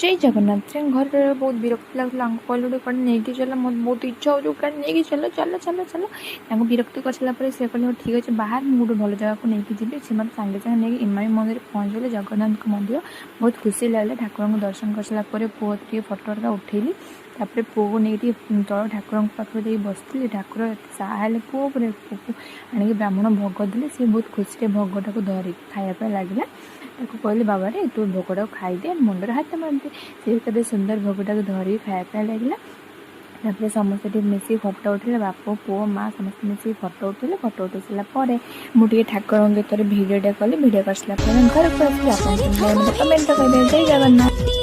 जय जगन्नाथ से घर बहुत विरक्त लगुला कहल गोटे कड़े नहीं चल मत बहुत इच्छा हो कड़े नहीं चल चल चल चल विरक्त कर सारापर से कहले ठीक अच्छे बाहर मुझे गोटे भल जगह को लेकिन जी से मतलब सागे सागे नहीं इमामी मंदिर पहुँचले जगन्नाथ मंदिर बहुत खुशी लगे ठाकुर को दर्शन कर सारापर पुओ टे फटोटा उठेली तापर पुओ को नहीं तल ठाकुर पाखे बसती ठाकुर साहले पुओ पुओ को आणिक ब्राह्मण भोग देले सी बहुत खुशी भोगटा को धरिक खायापा लगे कहली बाबा रे तू भोगटा को खाईदे मुंडर हाथ मारते सी कदे सुंदर भोगटा को धरिक खायापा लगे तापर समस्ते मिसिक फटो उठे बाप पुओ माँ समस्त मिसिक फटो उठे फटो उठे सारापर मुझे ठाकुर भिडियोटा कली भिडियो कर सारापर घर को आस कमेंट कर जय जगन्नाथ।